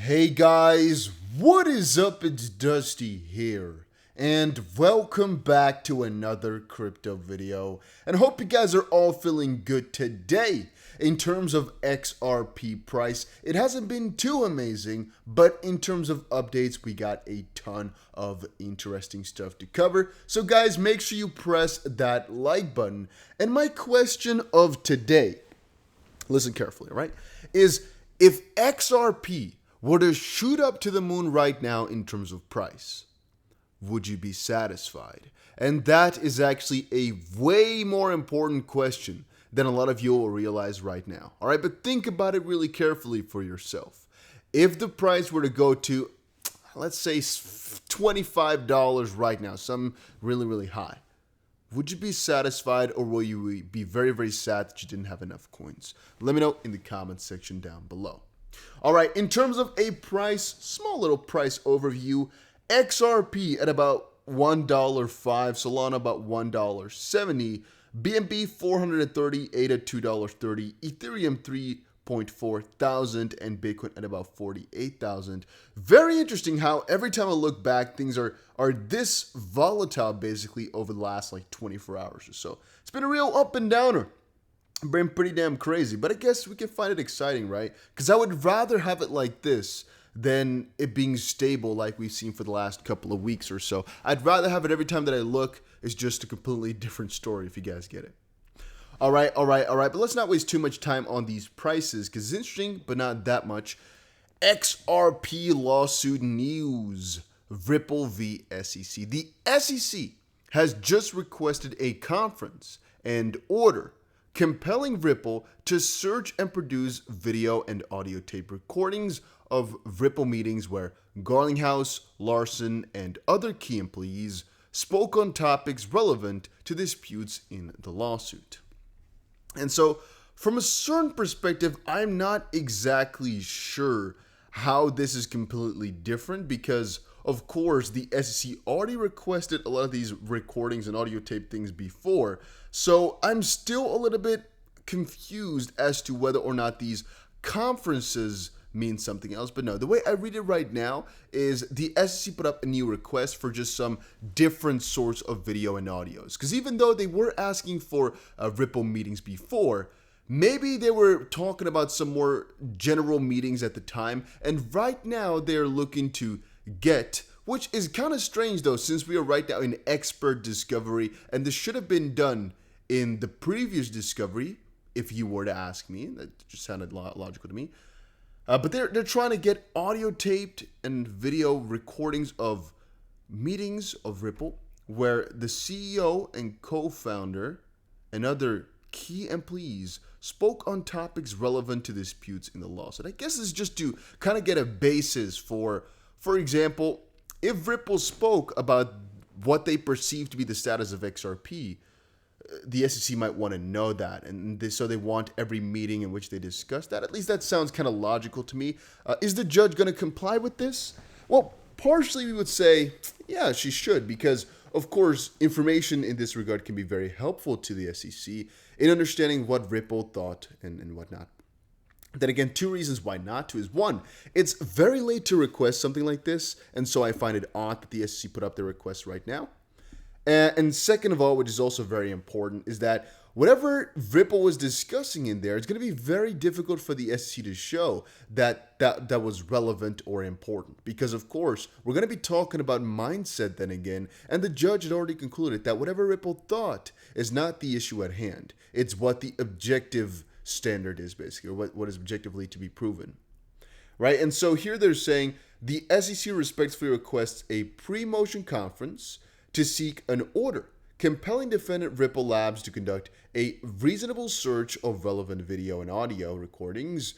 Hey guys, what is up? It's Dusty here, and welcome back to another crypto video. And hope you guys are all feeling good today. In terms of XRP price, it hasn't been too amazing, but in terms of updates, we got a ton of interesting stuff to cover. So guys, make sure you press that like button. And my question of today, listen carefully, right, is if XRP were to shoot up to the moon right now in terms of price, would you be satisfied? And that is actually a way more important question than a lot of you will realize right now. All right, but think about it really carefully for yourself. If the price were to go to, let's say, $25 right now, some really high, would you be satisfied, or will you be very sad that you didn't have enough coins? Let me know in the comments section down below. All right, in terms of a price, small little price overview, XRP at about $1.05, Solana about $1.70, BNB 438 at $2.30, Ethereum 3.4 thousand, and Bitcoin at about 48,000. Very interesting how every time I look back, things are this volatile basically over the last like 24 hours or so. It's been a real up and downer. Been pretty damn crazy, but I guess we can find it exciting, right? Because I would rather have it like this than it being stable like we've seen for the last couple of weeks or so. I'd rather have it every time that I look. It's just a completely different story, if you guys get it. All right, but let's not waste too much time on these prices because it's interesting, but not that much. XRP lawsuit news. Ripple v. SEC. The SEC has just requested a conference and order compelling Ripple to search and produce video and audio tape recordings of Ripple meetings where Garlinghouse, Larson, and other key employees spoke on topics relevant to disputes in the lawsuit. And so, from a certain perspective, I'm not exactly sure how this is completely different because, of course, the SEC already requested a lot of these recordings and audio tape things before. So I'm still a little bit confused as to whether or not these conferences mean something else. But no, the way I read it right now is the SEC put up a new request for just some different sorts of video and audios. Because even though they were asking for Ripple meetings before, maybe they were talking about some more general meetings at the time. And right now they're looking to get, which is kind of strange though, since we are right now in expert discovery, and this should have been done in the previous discovery, if you were to ask me. That just sounded logical to me. But they're trying to get audio taped and video recordings of meetings of Ripple where the CEO and co-founder and other key employees spoke on topics relevant to disputes in the lawsuit. I guess it's just to kind of get a basis for example, if Ripple spoke about what they perceive to be the status of XRP, the SEC might want to know that, and so they want every meeting in which they discuss that. At least that sounds kind of logical to me. Is the judge going to comply with this? Well, partially we would say, yeah, she should, because, of course, information in this regard can be very helpful to the SEC in understanding what Ripple thought and whatnot. Then again, two reasons why not to is one, it's very late to request something like this, and so I find it odd that the SEC put up their request right now. And second of all, which is also very important, is that whatever Ripple was discussing in there, it's going to be very difficult for the SEC to show that was relevant or important. Because, of course, we're going to be talking about mindset then again, and the judge had already concluded that whatever Ripple thought is not the issue at hand. It's what the objective standard is, basically, or what is objectively to be proven. Right? And so here they're saying the SEC respectfully requests a pre-motion conference to seek an order compelling defendant Ripple Labs to conduct a reasonable search of relevant video and audio recordings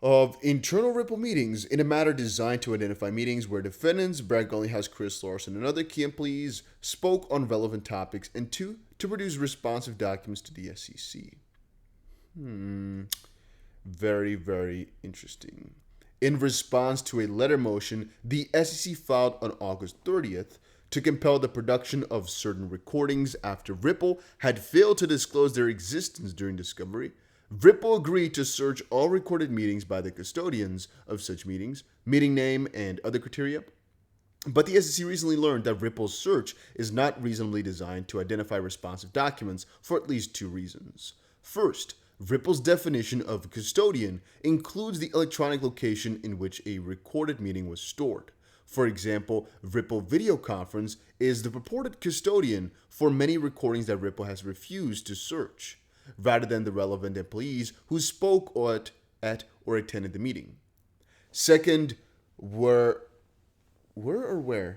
of internal Ripple meetings in a manner designed to identify meetings where defendants Brad Garlinghouse, Chris Larson, and other key employees spoke on relevant topics, and two, to produce responsive documents to the SEC. Very interesting. In response to a letter motion, the SEC filed on August 30th to compel the production of certain recordings after Ripple had failed to disclose their existence during discovery. Ripple agreed to search all recorded meetings by the custodians of such meetings, meeting name, and other criteria. But the SEC recently learned that Ripple's search is not reasonably designed to identify responsive documents for at least two reasons. First, Ripple's definition of custodian includes the electronic location in which a recorded meeting was stored. For example, Ripple Video Conference is the purported custodian for many recordings that Ripple has refused to search, rather than the relevant employees who spoke at or attended the meeting. Second, where? Okay,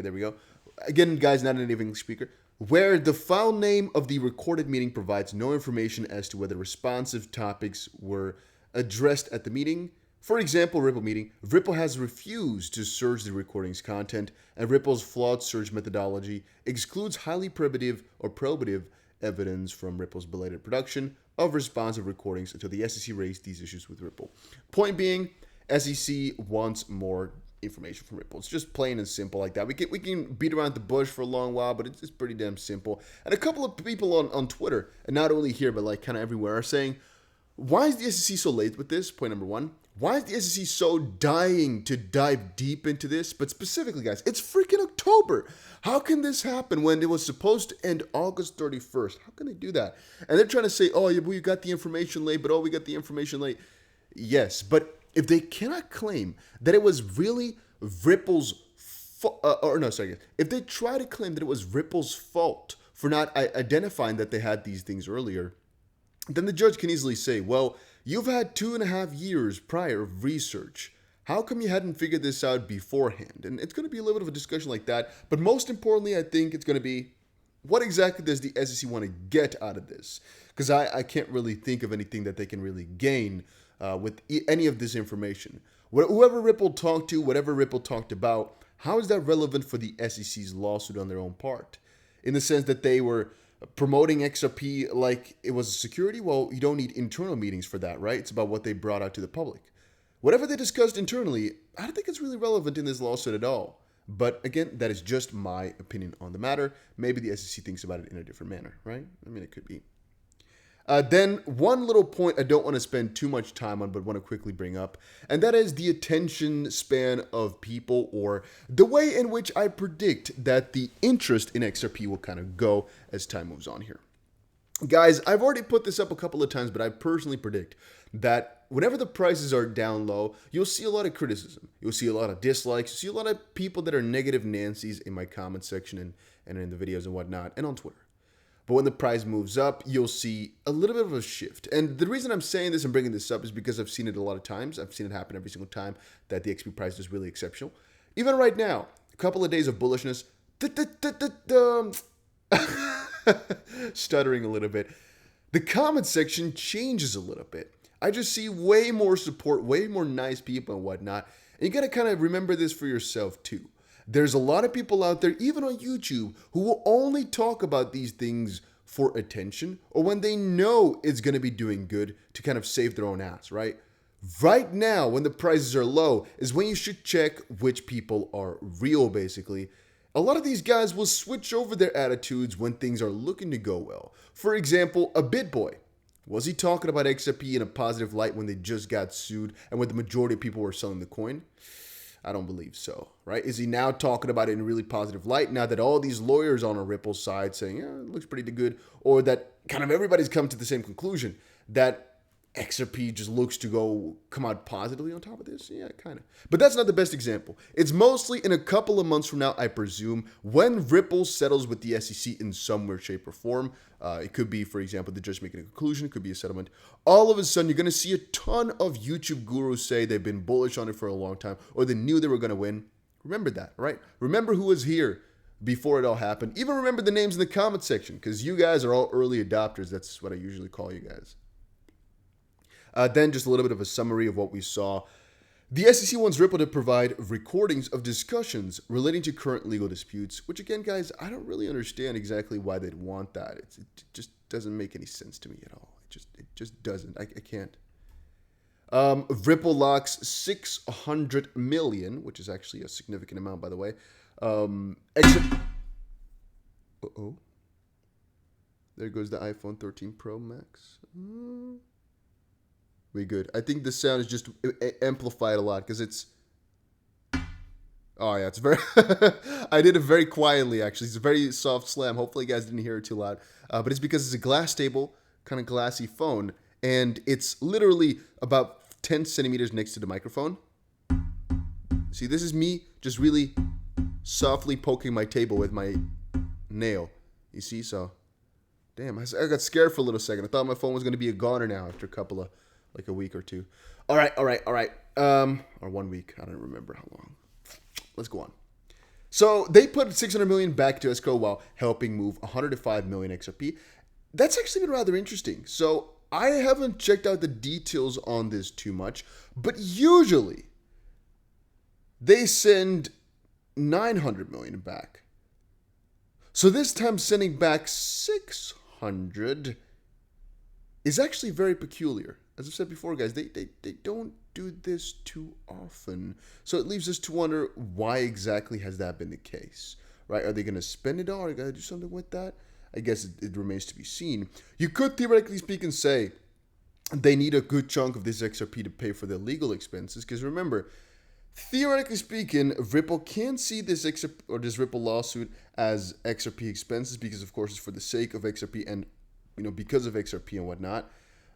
there we go. Again, guys, not a native English speaker. Where the file name of the recorded meeting provides no information as to whether responsive topics were addressed at the meeting. For example, Ripple meeting, Ripple has refused to search the recording's content, and Ripple's flawed search methodology excludes highly probative evidence from Ripple's belated production of responsive recordings until the SEC raised these issues with Ripple. Point being, SEC wants more information from Ripple. It's just plain and simple like that. We can beat around the bush for a long while, but it's pretty damn simple. And a couple of people on Twitter, and not only here, but like kind of everywhere, are saying, why is the SEC so late with this? Point number one. Why is the SEC so dying to dive deep into this? But specifically, guys, it's freaking October. How can this happen when it was supposed to end August 31st? How can they do that? And they're trying to say, oh, yeah, we got the information late, but we got the information late. Yes, but if they cannot claim that it was really Ripple's if they try to claim that it was Ripple's fault for not identifying that they had these things earlier, then the judge can easily say, well, you've had 2.5 years prior of research. How come you hadn't figured this out beforehand? And it's going to be a little bit of a discussion like that. But most importantly, I think it's going to be, what exactly does the SEC want to get out of this? Because I can't really think of anything that they can really gain with any of this information. Whoever Ripple talked to, whatever Ripple talked about, how is that relevant for the SEC's lawsuit on their own part? In the sense that they were promoting XRP like it was a security? Well, you don't need internal meetings for that, right? It's about what they brought out to the public. Whatever they discussed internally, I don't think it's really relevant in this lawsuit at all. But again, that is just my opinion on the matter. Maybe the SEC thinks about it in a different manner, right? I mean, it could be. Then one little point I don't want to spend too much time on, but want to quickly bring up, and that is the attention span of people, or the way in which I predict that the interest in XRP will kind of go as time moves on here. Guys, I've already put this up a couple of times, but I personally predict that whenever the prices are down low, you'll see a lot of criticism. You'll see a lot of dislikes. You'll see a lot of people that are negative Nancy's in my comment section and in the videos and whatnot, and on Twitter. But when the price moves up, you'll see a little bit of a shift. And the reason I'm saying this and bringing this up is because I've seen it a lot of times. I've seen it happen every single time that the XP price is really exceptional. Even right now, a couple of days of bullishness, stuttering a little bit. The comment section changes a little bit. I just see way more support, way more nice people and whatnot. And you got to kind of remember this for yourself too. There's a lot of people out there, even on YouTube, who will only talk about these things for attention or when they know it's going to be doing good to kind of save their own ass, right? Right now, when the prices are low, is when you should check which people are real, basically. A lot of these guys will switch over their attitudes when things are looking to go well. For example, a BitBoy. Was he talking about XRP in a positive light when they just got sued and when the majority of people were selling the coin? I don't believe so, right? Is he now talking about it in a really positive light now that all these lawyers on a Ripple side saying, yeah, it looks pretty good, or that kind of everybody's come to the same conclusion that XRP just looks to come out positively on top of this? Yeah, kind of. But that's not the best example. It's mostly in a couple of months from now, I presume, when Ripple settles with the SEC in some weird shape or form. It could be, for example, the judge making a conclusion. It could be a settlement. All of a sudden, you're going to see a ton of YouTube gurus say they've been bullish on it for a long time, or they knew they were going to win. Remember that, right? Remember who was here before it all happened. Even remember the names in the comment section, because you guys are all early adopters. That's what I usually call you guys. Then just a little bit of a summary of what we saw. The SEC wants Ripple to provide recordings of discussions relating to current legal disputes, which again, guys, I don't really understand exactly why they'd want that. It just doesn't make any sense to me at all. It just doesn't. I can't. Ripple locks $600 million, which is actually a significant amount, by the way. there goes the iPhone 13 Pro Max. We good. I think the sound is just amplified a lot because it's... Oh, yeah, it's very... I did it very quietly, actually. It's a very soft slam. Hopefully you guys didn't hear it too loud. But it's because it's a glass stable, kind of glassy phone. And it's literally about 10 centimeters next to the microphone. See, this is me just really softly poking my table with my nail. You see, so... Damn, I got scared for a little second. I thought my phone was going to be a goner now after a week or two. All right. Or 1 week. I don't remember how long. Let's go on. So they put 600 million back to escrow while helping move 105 million XRP. That's actually been rather interesting. So I haven't checked out the details on this too much, but usually they send 900 million back. So this time sending back 600 is actually very peculiar. As I've said before, guys, they don't do this too often. So it leaves us to wonder, why exactly has that been the case? Right? Are they going to spend it all? Are they going to do something with that? I guess it remains to be seen. You could theoretically speak and say they need a good chunk of this XRP to pay for their legal expenses. Because remember, theoretically speaking, Ripple can see this Ripple lawsuit as XRP expenses because, of course, it's for the sake of XRP and because of XRP and whatnot.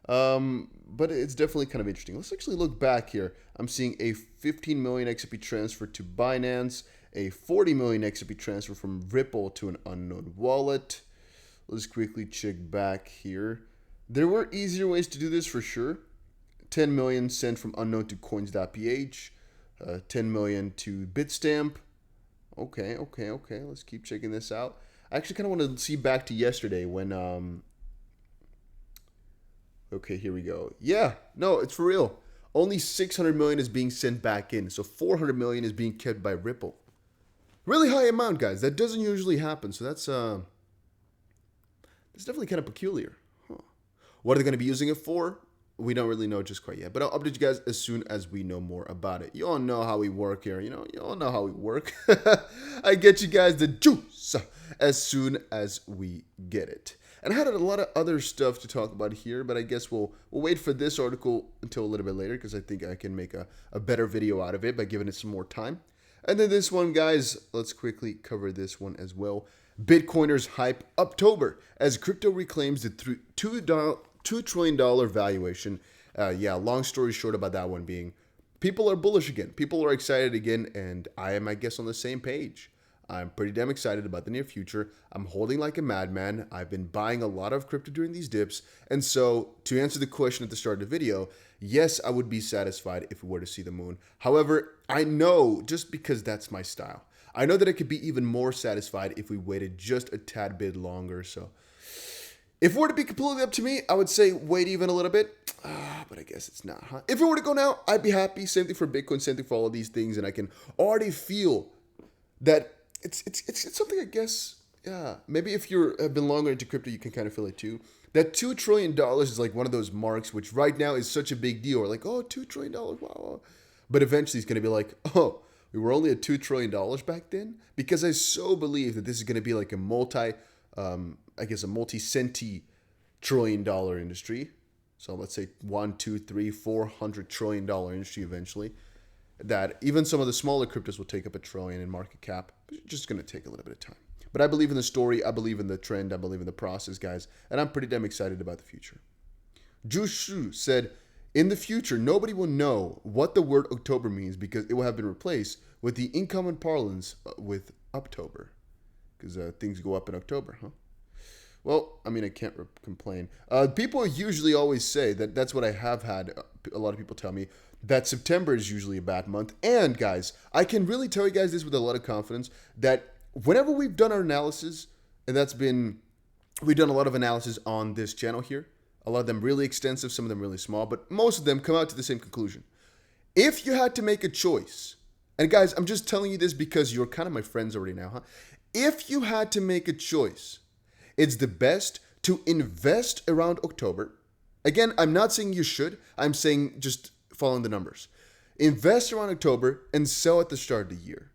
But it's definitely kind of interesting. Let's actually look back here. I'm seeing a 15 million XRP transfer to Binance, a 40 million XRP transfer from Ripple to an unknown wallet. Let's quickly check back here. There were easier ways to do this for sure. 10 million sent from unknown to coins.ph, 10 million to Bitstamp. Okay. Let's keep checking this out. I actually kind of want to see back to yesterday when okay, here we go. Yeah, no, it's for real. Only 600 million is being sent back in. So 400 million is being kept by Ripple. Really high amount, guys. That doesn't usually happen. So that's definitely kind of peculiar. Huh. What are they going to be using it for? We don't really know just quite yet. But I'll update you guys as soon as we know more about it. You all know how we work here. You all know how we work. I get you guys the juice as soon as we get it. And I had a lot of other stuff to talk about here, but I guess we'll wait for this article until a little bit later because I think I can make a better video out of it by giving it some more time. And then this one, guys, let's quickly cover this one as well. Bitcoiners hype Uptober as crypto reclaims the $2 trillion valuation. Yeah, long story short about that one being, people are bullish again. People are excited again, and I am, I guess, on the same page. I'm pretty damn excited about the near future. I'm holding like a madman. I've been buying a lot of crypto during these dips. And so to answer the question at the start of the video, yes, I would be satisfied if we were to see the moon. However, I know, just because that's my style, I know that I could be even more satisfied if we waited just a tad bit longer. So if it were to be completely up to me, I would say wait even a little bit. But I guess it's not, huh? If it were to go now, I'd be happy. Same thing for Bitcoin, same thing for all of these things. And I can already feel that it's something, I guess, yeah. Maybe if you have been longer into crypto, you can kind of feel it too. That $2 trillion is like one of those marks, which right now is such a big deal. We're like, oh, $2 trillion, wow. But eventually it's going to be like, oh, we were only at $2 trillion back then? Because I so believe that this is going to be like a multi-centi trillion dollar industry. So let's say 1, 2, 3, $400 trillion industry eventually. That even some of the smaller cryptos will take up $1 trillion in market cap. But it's just going to take a little bit of time. But I believe in the story. I believe in the trend. I believe in the process, guys. And I'm pretty damn excited about the future. Jushu said, in the future, nobody will know what the word October means because it will have been replaced with the incoming parlance with Uptober. Because things go up in October, huh? Well, I mean, I can't complain. People usually always say that's what I have had a lot of people tell me, that September is usually a bad month. And guys, I can really tell you guys this with a lot of confidence, that whenever we've done our analysis, and we've done a lot of analysis on this channel here, a lot of them really extensive, some of them really small, but most of them come out to the same conclusion. If you had to make a choice, and guys, I'm just telling you this because you're kind of my friends already now, huh? If you had to make a choice, it's the best to invest around October. Again, I'm not saying you should. I'm saying just following the numbers. Invest around October and sell at the start of the year.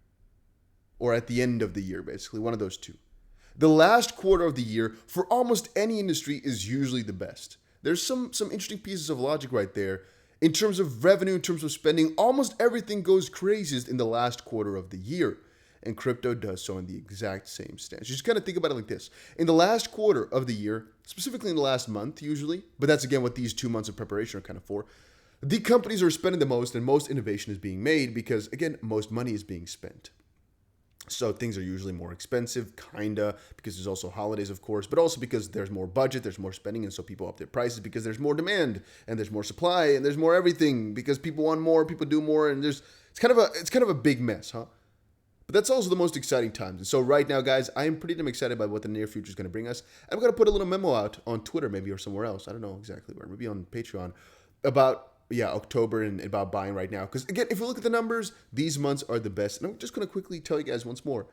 Or at the end of the year, basically. One of those two. The last quarter of the year for almost any industry is usually the best. There's some interesting pieces of logic right there. In terms of revenue, in terms of spending, almost everything goes craziest in the last quarter of the year. And crypto does so in the exact same stance. You just kind of think about it like this. In the last quarter of the year, specifically in the last month usually, but that's again what these 2 months of preparation are kind of for, the companies are spending the most and most innovation is being made because, again, most money is being spent. So things are usually more expensive, kinda, because there's also holidays, of course, but also because there's more budget, there's more spending, and so people up their prices because there's more demand and there's more supply and there's more everything because people want more, people do more, and it's kind of a big mess, huh? But that's also the most exciting times. And so right now, guys, I am pretty damn excited by what the near future is going to bring us. I'm going to put a little memo out on Twitter maybe or somewhere else. I don't know exactly where. Maybe on Patreon about, October and about buying right now. Because again, if you look at the numbers, these months are the best. And I'm just going to quickly tell you guys once more.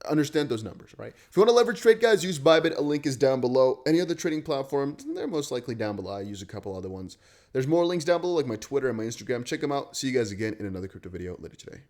Understand those numbers, right? If you want to leverage trade, guys, use Bybit. A link is down below. Any other trading platform, they're most likely down below. I use a couple other ones. There's more links down below, like my Twitter and my Instagram. Check them out. See you guys again in another crypto video later today.